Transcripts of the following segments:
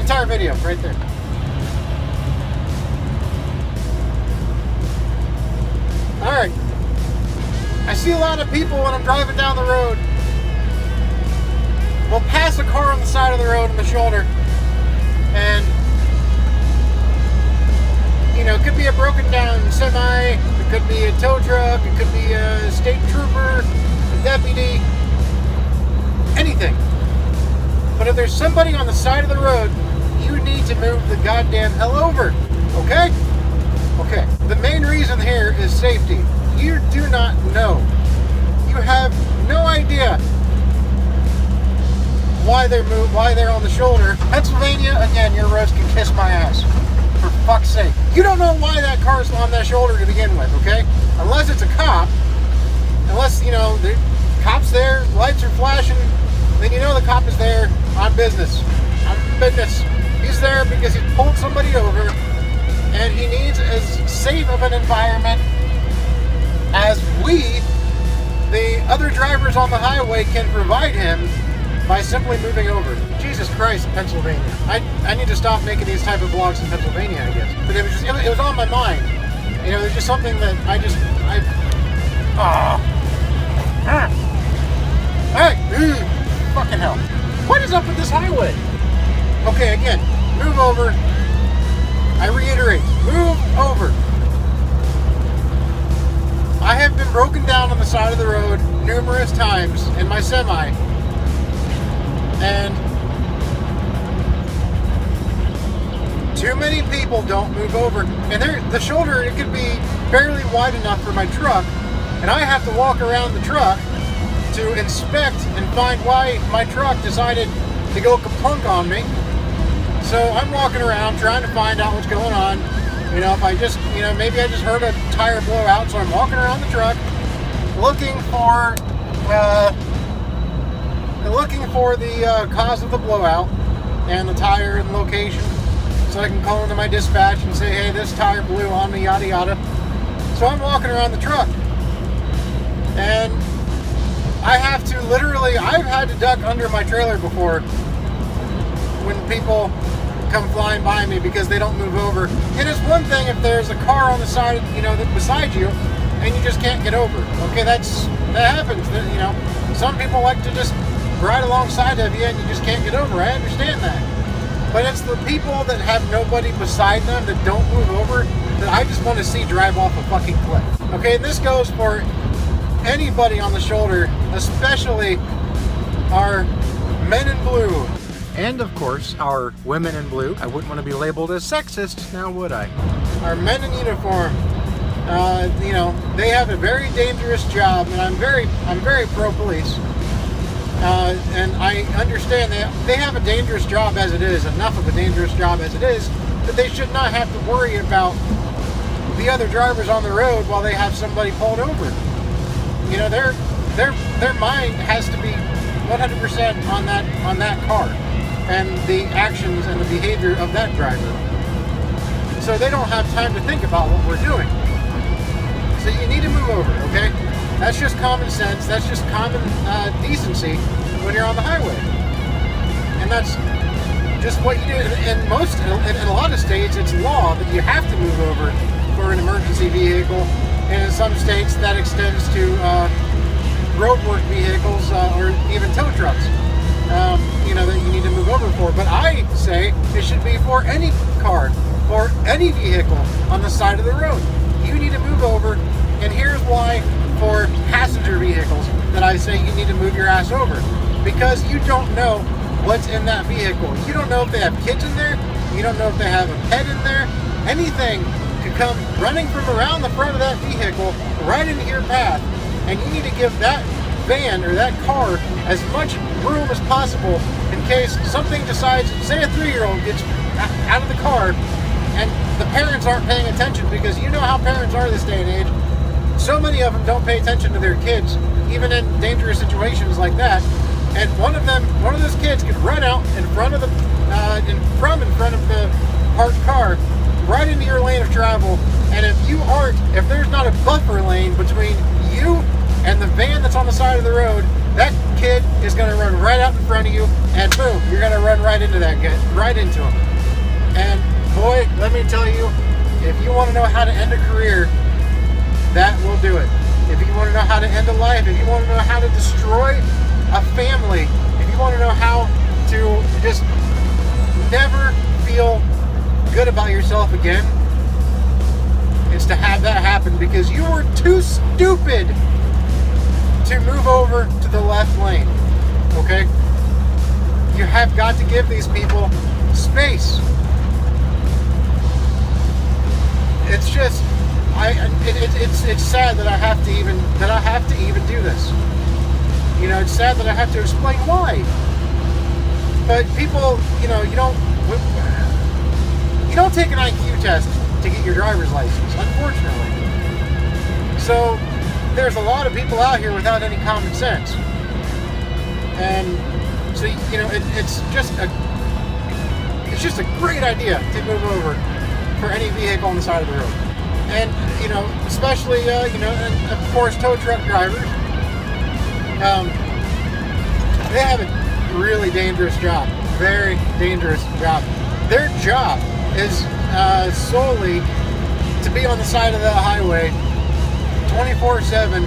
Entire video, right there. Alright. I see a lot of people when I'm driving down the road will pass a car on the side of the road in the shoulder, and you know, it could be a broken down semi, it could be a tow truck, it could be a state trooper, a deputy, anything. But if there's somebody on the side of the road, you need to move the goddamn hell over, okay? Okay, the main reason here is safety. You do not know. You have no idea why they're on the shoulder. Pennsylvania, again, your roads can kiss my ass. For fuck's sake. You don't know why that car's on that shoulder to begin with, okay? Unless it's a cop. Unless, you know, the cop's there, lights are flashing, then you know the cop is there on business. On business. He's there because he pulled somebody over, and he needs as safe of an environment as we, the other drivers on the highway, can provide him by simply moving over. Jesus Christ, Pennsylvania. I need to stop making these type of vlogs in Pennsylvania, I guess. But it was on my mind. You know, there's just something that fucking hell. What is up with this highway? Okay, again, move over. I reiterate, move over. I have been broken down on the side of the road numerous times in my semi, and too many people don't move over. And the shoulder, it could be barely wide enough for my truck, and I have to walk around the truck to inspect and find why my truck decided to go kaplunk on me. So I'm walking around trying to find out what's going on. You know, if I just, you know, maybe I just heard a tire blow out, so I'm walking around the truck looking for the cause of the blowout and the tire and location, so I can call into my dispatch and say, hey, this tire blew on me, yada yada. So I'm walking around the truck, and I have to literally, I've had to duck under my trailer before when people come flying by me because they don't move over. And it's one thing if there's a car on the side, you know, beside you, and you just can't get over. Okay, that happens. You know, some people like to just ride alongside of you and you just can't get over. I understand that. But it's the people that have nobody beside them that don't move over that I just want to see drive off a fucking cliff. Okay, and this goes for anybody on the shoulder, especially our men in blue. And of course, our women in blue. I wouldn't want to be labeled as sexist, now would I? Our men in uniform, you know, they have a very dangerous job, and I'm very pro-police. And I understand that they have a dangerous job as it is, enough of a dangerous job as it is, that they should not have to worry about the other drivers on the road while they have somebody pulled over. You know, their mind has to be 100% on that car and the actions and the behavior of that driver. So they don't have time to think about what we're doing. So you need to move over, okay? That's just common sense. That's just common decency when you're on the highway. And that's just what you do. In a lot of states, it's law that you have to move over for an emergency vehicle. And in some states, that extends to roadwork vehicles or even tow trucks. You know, that you need to move over for. But I say it should be for any car or any vehicle on the side of the road. You need to move over, and here's why for passenger vehicles that I say you need to move your ass over. Because you don't know what's in that vehicle. You don't know if they have kids in there. You don't know if they have a pet in there. Anything could come running from around the front of that vehicle right into your path, and you need to give that van or that car as much room as possible in case something decides, say a 3-year-old gets out of the car and the parents aren't paying attention, because you know how parents are this day and age. So many of them don't pay attention to their kids, even in dangerous situations like that. And one of those kids could run out in front of the parked car, right into your lane of travel. And if there's not a buffer lane between you and the van that's on the side of the road, that kid is going to run right out in front of you, and boom, you're going to run right into that kid, right into him. And boy, let me tell you, if you want to know how to end a career, that will do it. If you want to know how to end a life, if you want to know how to destroy a family, if you want to know how to just never feel good about yourself again, it's to have that happen because you were too stupid to move over to the left lane. Okay? You have got to give these people space. It's just it's sad that I have to even do this. You know, it's sad that I have to explain why. But people, you don't take an IQ test to get your driver's license, unfortunately. So there's a lot of people out here without any common sense, and so it's just a great idea to move over for any vehicle on the side of the road. And, especially, and of course, tow truck drivers, they have a really dangerous job. Very dangerous job. Their job is solely to be on the side of the highway 24/7,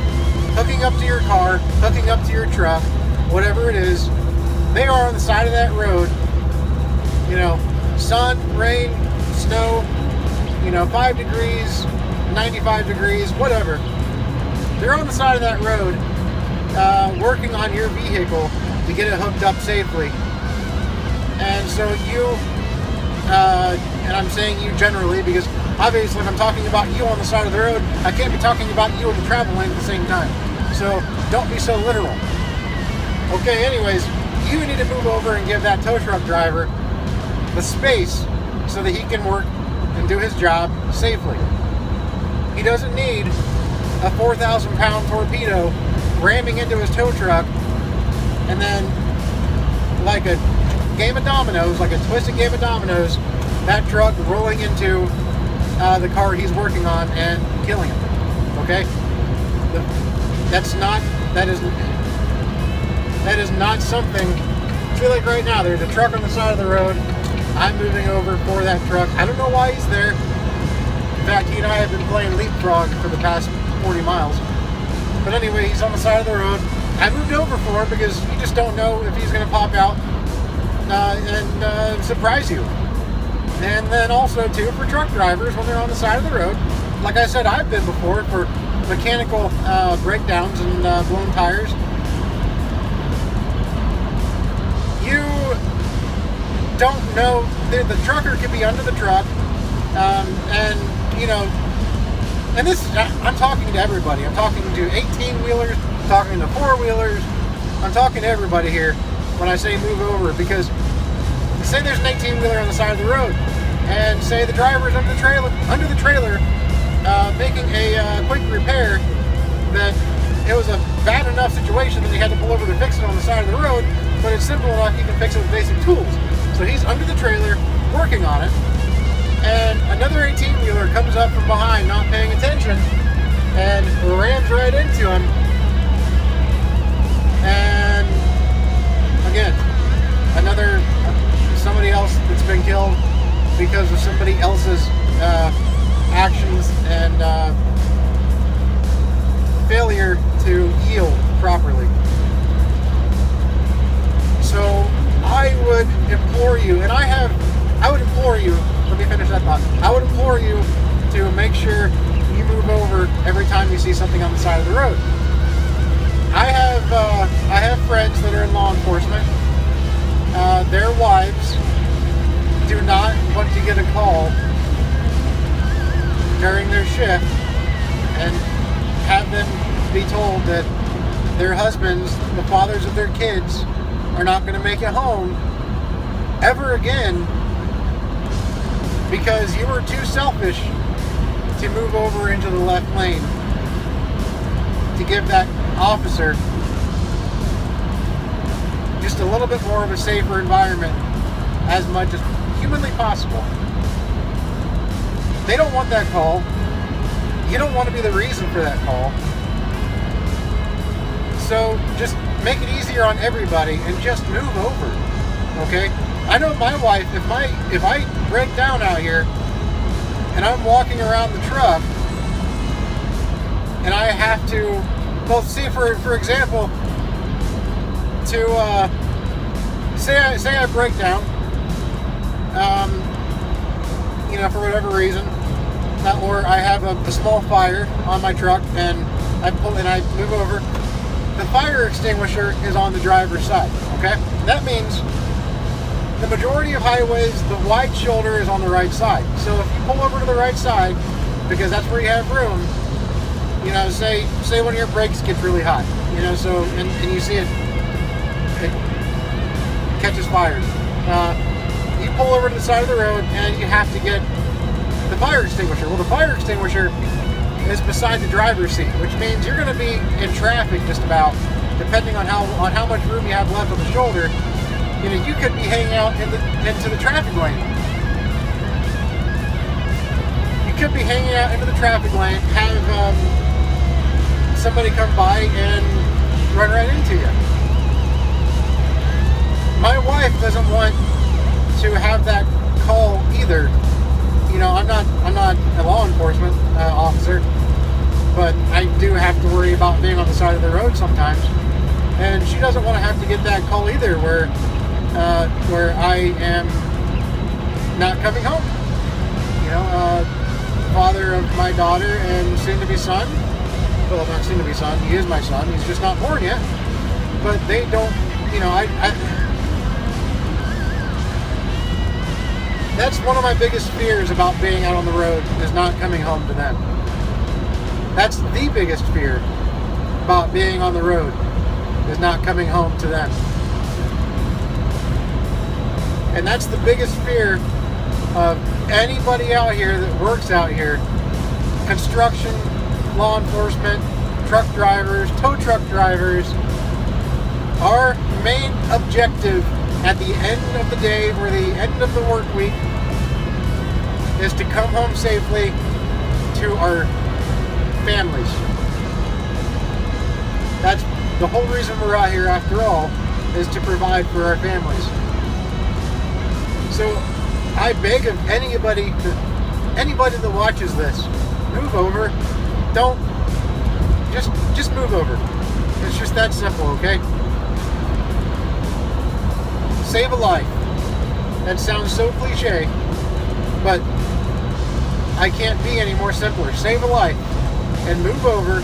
hooking up to your car, hooking up to your truck, whatever it is. They are on the side of that road, sun, rain, snow, 5 degrees, 95 degrees, whatever. They're on the side of that road working on your vehicle to get it hooked up safely. And so and I'm saying you generally because obviously if I'm talking about you on the side of the road, I can't be talking about you in the travel lane at the same time. So don't be so literal. Okay, anyways, you need to move over and give that tow truck driver the space so that he can work and do his job safely. He doesn't need a 4,000-pound torpedo ramming into his tow truck and then like a game of dominoes, like a twisted game of dominoes, that truck rolling into the car he's working on and killing him. Okay? That is not something. I feel like right now there's a truck on the side of the road. I'm moving over for that truck. I don't know why he's there. In fact, he and I have been playing leapfrog for the past 40 miles. But anyway, he's on the side of the road. I moved over for him because you just don't know if he's going to pop out and surprise you. And then also, too, for truck drivers when they're on the side of the road. Like I said, I've been before for mechanical breakdowns and blown tires. You don't know, the trucker could be under the truck, and this, I'm talking to everybody. I'm talking to 18-wheelers, I'm talking to 4-wheelers, I'm talking to everybody here when I say move over, because say there's an 18-wheeler on the side of the road, and say the driver's under the trailer, making a quick repair, that it was a bad enough situation that he had to pull over to fix it on the side of the road, but it's simple enough you can fix it with basic tools. So he's under the trailer, working on it, and another 18-wheeler comes up from behind, not paying attention, and rams right into him. And again, somebody else that's been killed because of somebody else's actions and failure to yield properly. So I would implore you, let me finish that thought. I would implore you to make sure you move over every time you see something on the side of the road. I have friends that are in law enforcement. Their wives do not want to get a call during their shift and have them be told that their husbands, the fathers of their kids, are not going to make it home ever again because you were too selfish to move over into the left lane to give that officer just a little bit more of a safer environment as much as humanly possible. They don't want that call. You don't want to be the reason for that call. So just make it easier on everybody and just move over. Okay? I know my wife, if I break down out here and I'm walking around the truck and I have to, well, see, for example, to say I break down, for whatever reason, or I have a small fire on my truck and I move over. The fire extinguisher is on the driver's side. Okay, that means the majority of highways, the wide shoulder is on the right side. So if you pull over to the right side, because that's where you have room, say one of your brakes gets really hot, so and you see it catches fire. You pull over to the side of the road and you have to get the fire extinguisher. Well, the fire extinguisher is beside the driver's seat, which means you're going to be in traffic just about, depending on how much room you have left on the shoulder. You could be hanging out into the traffic lane. You could be hanging out into the traffic lane, have somebody come by and run right into you. My wife doesn't want to have that call either. I'm not a law enforcement officer, but I do have to worry about being on the side of the road sometimes, and she doesn't want to have to get that call either, where I am not coming home. Father of my daughter and soon-to-be son. Well, not soon-to-be son. He is my son. He's just not born yet. But they don't. That's one of my biggest fears about being out on the road, is not coming home to them. That's the biggest fear about being on the road, is not coming home to them. And that's the biggest fear of anybody out here that works out here. Construction, law enforcement, truck drivers, tow truck drivers. Our main objective at the end of the day, or the end of the work week, is to come home safely to our families. That's the whole reason we're out here, after all, is to provide for our families. So I beg of anybody that watches this, move over. Don't just move over. It's just that simple, okay? Save a life. That sounds so cliche, but I can't be any more simpler. Save a life and move over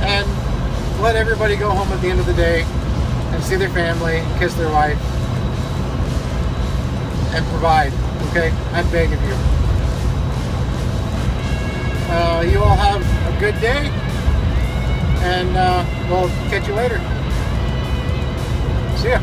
and let everybody go home at the end of the day and see their family, kiss their wife, and provide. Okay? I'm begging you. You all have a good day, and we'll catch you later. See ya.